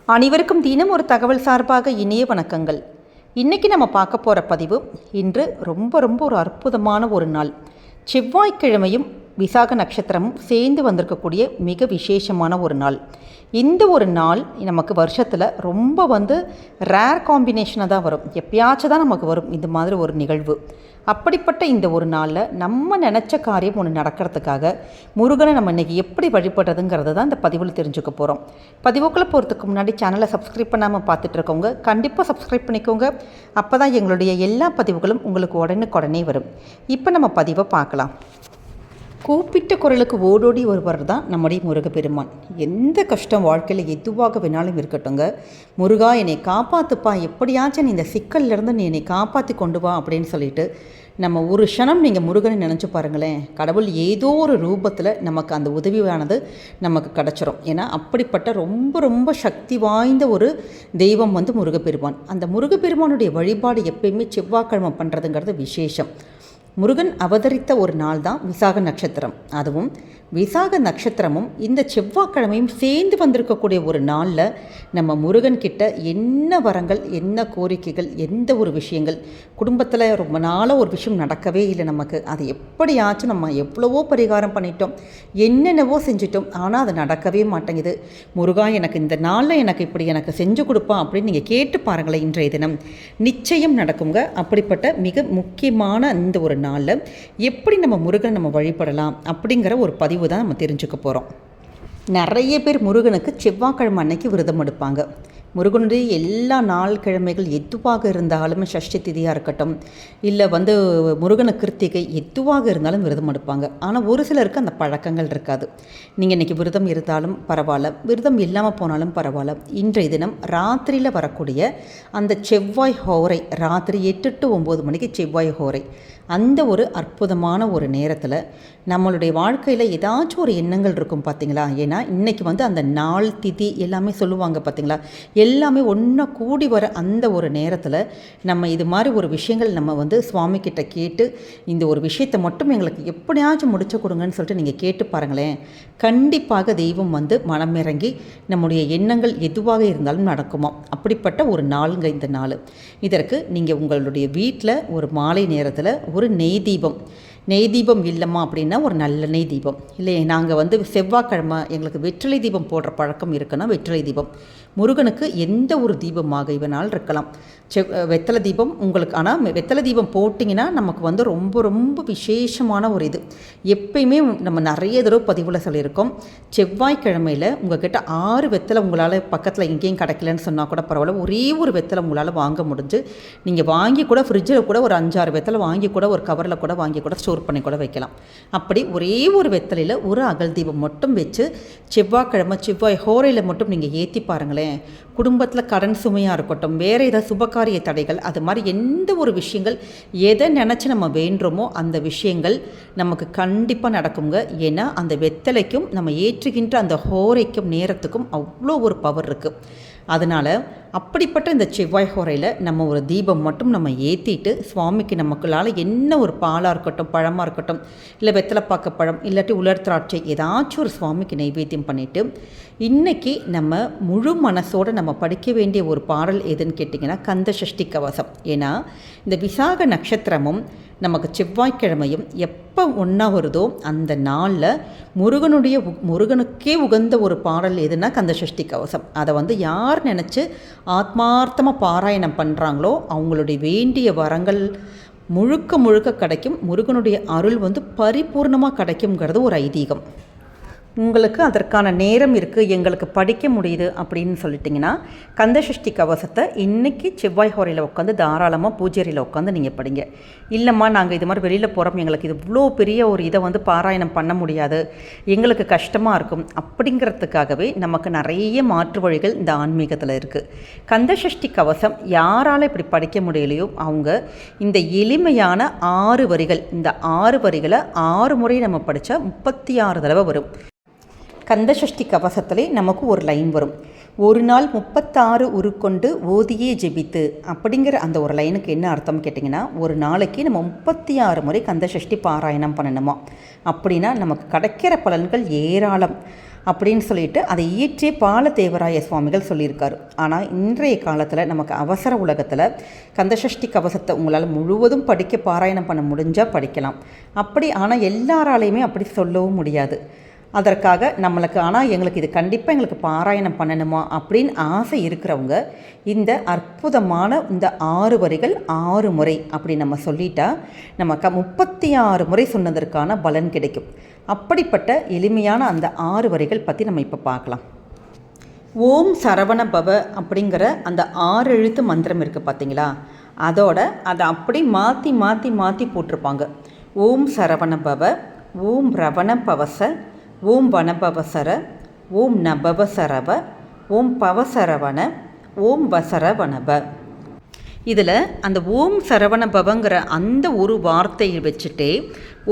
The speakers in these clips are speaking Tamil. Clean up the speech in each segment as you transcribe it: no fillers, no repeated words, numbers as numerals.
அனைவருக்கும் தினம் ஒரு தகவல் சார்பாக இனிய வணக்கங்கள். இன்றைக்கி நம்ம பார்க்க போகிற பதிவு, இன்று ரொம்ப ஒரு அற்புதமான ஒரு நாள். செவ்வாய்க்கிழமையும் விசாக நட்சத்திரமும் சேர்ந்து வந்திருக்கக்கூடிய மிக விசேஷமான ஒரு நாள். இந்த ஒரு நாள் நமக்கு வருஷத்தில் ரொம்ப ரேர் காம்பினேஷனாக தான் வரும். எப்பயாச்சும் தான் நமக்கு வரும் இந்த மாதிரி ஒரு நிகழ்வு. அப்படிப்பட்ட இந்த ஒரு நாளில் நம்ம நினச்ச காரியம் ஒன்று நடக்கிறதுக்காக முருகனை நம்ம இன்றைக்கி எப்படி வழிபடுறதுங்கிறத தான் இந்த பதிவில் தெரிஞ்சுக்க போகிறோம். பதிவுக்குள்ளே போகிறதுக்கு முன்னாடி சேனலை சப்ஸ்கிரைப் பண்ணாமல் பார்த்துட்ருக்கவங்க கண்டிப்பாக சப்ஸ்கிரைப் பண்ணிக்கோங்க. அப்போ தான் எங்களுடைய எல்லா பதிவுகளும் உங்களுக்கு உடனுக்குடனே வரும். இப்போ நம்ம பதிவை பார்க்கலாம். கூப்பிட்ட குரலுக்கு ஓடோடி ஒருவர் தான் நம்முடைய முருகப்பெருமான். எந்த கஷ்டம் வாழ்க்கையில் எதுவாக வேணாலும் இருக்கட்டுங்க, முருகா என்னை காப்பாற்றுப்பா, எப்படியாச்சும் இந்த சிக்கல்லேருந்து நீ என்னை காப்பாற்றி கொண்டு வா அப்படின்னு சொல்லிட்டு நம்ம ஒரு க்ஷணம் நீங்கள் முருகனை நினச்சி பாருங்களேன். கடவுள் ஏதோ ஒரு ரூபத்தில் நமக்கு அந்த உதவியானது நமக்கு கிடச்சிரும். ஏன்னா அப்படிப்பட்ட ரொம்ப சக்தி வாய்ந்த ஒரு தெய்வம் முருகப்பெருமான். அந்த முருகப்பெருமானுடைய வழிபாடு எப்பயுமே செவ்வாய்க்கிழமை பண்ணுறதுங்கிறது விசேஷம். முருகன் அவதரித்த ஒரு நாள் தான் விசாக நட்சத்திரம். அதுவும் விசாக நட்சத்திரமும் இந்த செவ்வாய்க்கிழமையும் சேர்ந்து வந்திருக்கக்கூடிய ஒரு நாளில் நம்ம முருகன்கிட்ட என்ன வரங்கள், என்ன கோரிக்கைகள், எந்த ஒரு விஷயங்கள், குடும்பத்தில் ரொம்ப நாளாக ஒரு விஷயம் நடக்கவே இல்லை நமக்கு, அது எப்படியாச்சும் நம்ம எவ்வளவோ பரிகாரம் பண்ணிட்டோம், என்னென்னவோ செஞ்சிட்டோம், ஆனால் அது நடக்கவே மாட்டேங்குது. முருகா எனக்கு இந்த நாளில் எனக்கு செஞ்சு கொடுப்பான் அப்படின்னு நீங்கள் கேட்டு பாருங்களேன். இன்றைய தினம் நிச்சயம் நடக்குங்க. அப்படிப்பட்ட மிக முக்கியமான இந்த ஒரு நாளில் எப்படி நம்ம முருகன் நம்ம வழிபடலாம் அப்படிங்கிற ஒரு பதிவு தான் நம்ம தெரிஞ்சுக்க போகிறோம். நிறைய பேர் முருகனுக்கு செவ்வாய்க்கிழமை அன்னைக்கு விரதம் எடுப்பாங்க. முருகனுடைய எல்லா நாள் கிழமைகள் எதுவாக இருந்தாலும், சஷ்டி திதியாக இருக்கட்டும், இல்லை முருகன கிருத்திகை எதுவாக இருந்தாலும் விரதம் எடுப்பாங்க. ஆனால் ஒரு சிலருக்கு அந்த பழக்கங்கள் இருக்காது. நீங்கள் இன்றைக்கி விரதம் இருந்தாலும் பரவாயில்ல, விரதம் இல்லாமல் போனாலும் பரவாயில்ல, இன்றைய தினம் ராத்திரியில் வரக்கூடிய அந்த செவ்வாய் ஹோரை, ராத்திரி 8 to 9 மணிக்கு செவ்வாய் ஹோரை, அந்த ஒரு அற்புதமான ஒரு நேரத்தில் நம்மளுடைய வாழ்க்கையில் ஏதாச்சும் ஒரு எண்ணங்கள் இருக்கும் பார்த்தீங்களா. ஏன்னா இன்றைக்கி அந்த நாள் திதி எல்லாமே சொல்லுவாங்க பார்த்தீங்களா, எல்லாமே ஒன்றா கூடி வர அந்த ஒரு நேரத்தில் நம்ம இது மாதிரி ஒரு விஷயங்கள் நம்ம சுவாமிக்கிட்ட கேட்டு இந்த ஒரு விஷயத்தை மட்டும் எங்களுக்கு எப்படியாச்சும் முடிச்சு கொடுங்கன்னு சொல்லிட்டு நீங்கள் கேட்டு பாருங்களேன். கண்டிப்பாக தெய்வம் மனமிறங்கி நம்முடைய எண்ணங்கள் எதுவாக இருந்தாலும் நடக்குமா. அப்படிப்பட்ட ஒரு நாளுங்க இந்த நாள். இதற்கு நீங்கள் உங்களுடைய வீட்டில் ஒரு மாலை நேரத்தில் ஒரு நெய் தீபம் இல்லைம்மா அப்படின்னா ஒரு நல்ல நெய் தீபம் இல்லை. நாங்கள் செவ்வாய்க்கிழமை எங்களுக்கு வெற்றிலை தீபம் போடுற பழக்கம் இருக்குன்னா வெற்றிலை தீபம். முருகனுக்கு எந்த ஒரு தீபமாக இவனால் இருக்கலாம். வெத்தலை தீபம் உங்களுக்கு, ஆனால் வெத்தலை தீபம் போட்டிங்கன்னா நமக்கு ரொம்ப விசேஷமான ஒரு இது. எப்பயுமே நம்ம நிறைய தடவை பதிவில் சொல்லியிருக்கோம், செவ்வாய்க்கிழமையில் உங்கள்கிட்ட 6 வெத்தலை உங்களால் பக்கத்தில் எங்கேயும் கிடைக்கலன்னு சொன்னால் கூட பரவாயில்ல, ஒரே ஒரு வெத்தலை உங்களால் வாங்க முடிஞ்சு நீங்கள் வாங்கி கூட ஃப்ரிட்ஜில் கூட ஒரு 5-6 வெத்தலை வாங்கி கூட ஒரு கவரில் கூட வாங்கி கூட ஸ்டோர் பண்ணி கூட வைக்கலாம். அப்படி ஒரே ஒரு வெத்தலையில் ஒரு அகல் தீபம் மட்டும் வச்சு செவ்வாய்க்கிழமை செவ்வாய் ஹோரையில் மட்டும் நீங்கள் ஏற்றி பாருங்களேன். குடும்பத்தில் கடன் சுமையாக இருக்கட்டும், வேறு ஏதாவது சுபகாரிய தடைகள், அது மாதிரி எந்த ஒரு விஷயங்கள் எதை நினச்சி நம்ம வேண்டுறோமோ அந்த விஷயங்கள் நமக்கு கண்டிப்பாக நடக்குங்க. ஏன்னா அந்த வெத்தலைக்கும் நம்ம ஏற்றுகின்ற அந்த ஹோரைக்கும் நேரத்துக்கும் அவ்வளோ ஒரு பவர் இருக்குது. அதனால் அப்படிப்பட்ட இந்த செவ்வாய் ஹோரையில் நம்ம ஒரு தீபம் மட்டும் நம்ம ஏற்றிட்டு சுவாமிக்கு நமக்குள்ளால் என்ன ஒரு பாலாக இருக்கட்டும், பழமாக இருக்கட்டும், இல்லை வெத்தலைப்பாக்க பழம், இல்லாட்டி உலர் திராட்சை, ஏதாச்சும் ஒரு சுவாமிக்கு நைவேத்தியம் பண்ணிவிட்டு இன்றைக்கி நம்ம முழு மனசோடு நம்ம படிக்க வேண்டிய ஒரு பாடல் எதுன்னு கேட்டிங்கன்னா கந்த சஷ்டி கவசம். ஏன்னா இந்த விசாக நட்சத்திரமும் நமக்கு செவ்வாய்க்கிழமையும் எப்போ ஒன்றா வருதோ அந்த நாளில் முருகனுக்கே உகந்த ஒரு பாடல் எதுனா கந்த சஷ்டி கவசம். அதை யார் நினச்சி ஆத்மார்த்தமாக பாராயணம் பண்ணுறாங்களோ அவங்களுடைய வேண்டிய வரங்கள் முழுக்க கிடைக்கும். முருகனுடைய அருள் பரிபூர்ணமாக கிடைக்குங்கிறது ஒரு ஐதீகம். உங்களுக்கு அதற்கான நேரம் இருக்குது, எங்களுக்கு படிக்க முடியுது அப்படின்னு சொல்லிட்டிங்கன்னா கந்தசஷ்டி கவசத்தை இன்றைக்கி செவ்வாய் ஹோரையில் உட்காந்து தாராளமாக பூஜையில் உட்காந்து நீங்கள் படிங்க. இல்லைம்மா நாங்கள் இது மாதிரி வெளியில் போகிறோம், எங்களுக்கு இது இவ்வளோ பெரிய ஒரு இதை பாராயணம் பண்ண முடியாது, எங்களுக்கு கஷ்டமாக இருக்கும் அப்படிங்கிறதுக்காகவே நமக்கு நிறைய மாற்று வழிகள் இந்த ஆன்மீகத்தில் இருக்குது. கந்தசஷ்டி கவசம் யாரால் இப்படி படிக்க முடியலையோ அவங்க இந்த எளிமையான 6 வரிகள், இந்த 6 வரிகளை 6 முறை நம்ம படித்தா 36 தடவை வரும். கந்தசஷ்டி கவசத்திலே நமக்கு ஒரு லைன் வரும், ஒரு நாள் 36 உருக்கொண்டு ஓதியே ஜெபித்து அப்படிங்கிற அந்த ஒரு லைனுக்கு என்ன அர்த்தம் கேட்டிங்கன்னா, ஒரு நாளைக்கு நம்ம 36 முறை கந்தசஷ்டி பாராயணம் பண்ணணுமா. அப்படின்னா நமக்கு கிடைக்கிற பலன்கள் ஏராளம். அப்படின்னு சொல்லிட்டு அதை இயற்றிய பாலதேவராய சுவாமிகள் சொல்லியிருக்காரு. ஆனால் இன்றைய காலத்தில் நமக்கு அவசர உலகத்தில் கந்தசஷ்டி கவசத்தை உங்களால் முழுவதும் படிக்க பாராயணம் பண்ண முடிஞ்சால் படிக்கலாம். அப்படி ஆனால் எல்லாராலையுமே அப்படி சொல்லவும் முடியாது. அதற்காக எங்களுக்கு இது கண்டிப்பாக எங்களுக்கு பாராயணம் பண்ணணுமா அப்படின்னு ஆசை இருக்கிறவங்க இந்த அற்புதமான இந்த 6 வரிகள் 6 முறை அப்படி நம்ம சொல்லிட்டா நமக்கு 36 முறை சொன்னதற்கான பலன் கிடைக்கும். அப்படிப்பட்ட எளிமையான அந்த 6 வரிகள் பற்றி நம்ம இப்போ பார்க்கலாம். ஓம் சரவண பவ அப்படிங்கிற அந்த 6 எழுத்து மந்திரம் இருக்குது பார்த்தீங்களா, அதை அப்படி மாற்றி மாற்றி மாற்றி போட்டிருப்பாங்க. ஓம் சரவண பவ, ஓம் ரவண பவச, ஓம் வனபவசர, ஓம் நபவசரவ, ஓம் பவசரவண, ஓம் வசரவணப. இதில் அந்த ஓம் சரவண பவங்கிற அந்த ஒரு வார்த்தையை வச்சுட்டே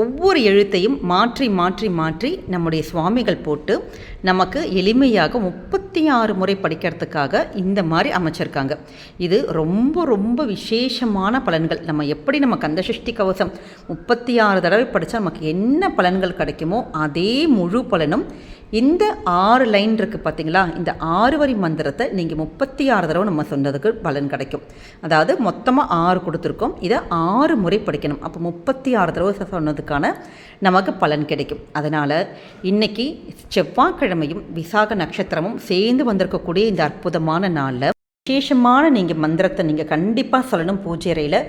ஒவ்வொரு எழுத்தையும் மாற்றி மாற்றி மாற்றி நம்முடைய சுவாமிகள் போட்டு நமக்கு எளிமையாக 36 முறை படிக்கிறதுக்காக இந்த மாதிரி அமைச்சிருக்காங்க. இது ரொம்ப ரொம்ப விசேஷமான பலன்கள். நம்ம கந்தசஷ்டி கவசம் 36 தடவை படித்தா நமக்கு என்ன பலன்கள் கிடைக்குமோ அதே முழு பலனும் இந்த 6 லைன் இருக்குது பார்த்தீங்களா, இந்த 6 வரி மந்திரத்தை நீங்கள் 36 தடவை நம்ம சொன்னதுக்கு பலன் கிடைக்கும். அதாவது மொத்தமாக 6 கொடுத்துருக்கோம், இதை 6 முறை படிக்கணும். அப்போ 36 தடவை சொன்னதுக்கான நமக்கு பலன் கிடைக்கும். அதனால் இன்றைக்கி செவ்வாய்க்கிழமையும் விசாக நட்சத்திரமும் சேர்ந்து வந்திருக்கக்கூடிய இந்த அற்புதமான நாளில் விசேஷமான நீங்கள் மந்திரத்தை நீங்கள் கண்டிப்பாக சொல்லணும். பூஜை அறையில்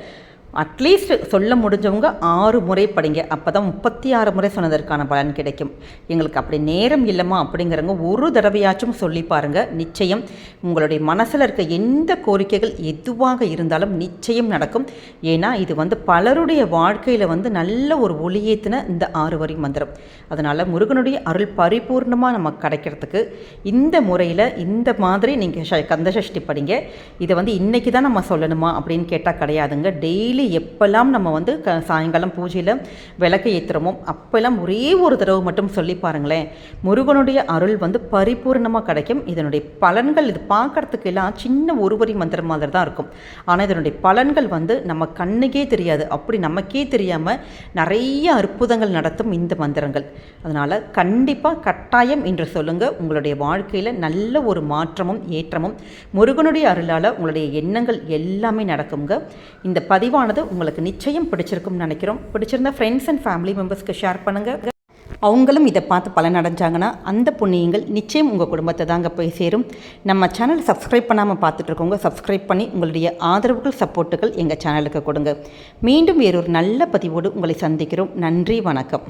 அட்லீஸ்ட் சொல்ல முடிஞ்சவங்க 6 முறை படிங்க. அப்போ தான் 36 முறை சொன்னதற்கான பலன் கிடைக்கும். எங்களுக்கு அப்படி நேரம் இல்லைம்மா அப்படிங்கிறவங்க ஒரு தடவையாச்சும் சொல்லி பாருங்கள். நிச்சயம் உங்களுடைய மனசில் இருக்க எந்த கோரிக்கைகள் எதுவாக இருந்தாலும் நிச்சயம் நடக்கும். ஏன்னா இது பலருடைய வாழ்க்கையில் நல்ல ஒரு ஒளியேற்றின இந்த 6 வரி மந்திரம். அதனால் முருகனுடைய அருள் பரிபூர்ணமாக நமக்கு கிடைக்கிறதுக்கு இந்த முறையில் இந்த மாதிரி நீங்கள் கந்தசஷ்டி படிங்க. இதை இன்றைக்கி தான் நம்ம சொல்லணுமா அப்படின்னு கேட்டால் கிடையாதுங்க. டெய்லி எப்பெல்லாம் நம்ம சாயங்காலம் பூஜையில் விளக்கு ஏற்றுறோமோ அப்பெல்லாம் ஒரே ஒரு தடவை மட்டும் சொல்லி பாருங்களேன். முருகனுடைய அருள் பரிபூர்ணமாக கிடைக்கும். இதனுடைய பலன்கள் இது பார்க்குறதுக்கு எல்லாம் சின்ன ஒரு வரி மந்திரம் மாதிரி தான் இருக்கும். ஆனால் இதனுடைய பலன்கள் நம்ம கண்ணுக்கே தெரியாது. அப்படி நமக்கே தெரியாமல் நிறைய அற்புதங்கள் நடத்தும் இந்த மந்திரங்கள். அதனால் கண்டிப்பாக கட்டாயம் என்று சொல்லுங்கள். உங்களுடைய வாழ்க்கையில் நல்ல ஒரு மாற்றமும் ஏற்றமும் முருகனுடைய அருளால் உங்களுடைய எண்ணங்கள் எல்லாமே நடக்குங்க. இந்த பதிவானது உங்களுக்கு நிச்சயம் பிடிச்சிருக்கும்னு நினைக்கிறோம். பிடிச்சிருந்தா ஃப்ரெண்ட்ஸ் அண்ட் ஃபேமிலி மெம்பர்ஸ்க்கு ஷேர் பண்ணுங்கள். அவங்களும் இதை பார்த்து பலன் அடைஞ்சாங்கன்னா அந்த புண்ணியங்கள் நிச்சயம் உங்கள் குடும்பத்தை தாங்க போய் சேரும். நம்ம சேனல் சப்ஸ்கிரைப் பண்ணாமல் பார்த்துட்ருக்கோங்க, சப்ஸ்கிரைப் பண்ணி உங்களுடைய ஆதரவுகள் சப்போர்ட்டுகள் எங்கள் சேனலுக்கு கொடுங்க. மீண்டும் வேறொரு நல்ல பதிவோடு உங்களை சந்திக்கிறோம். நன்றி, வணக்கம்.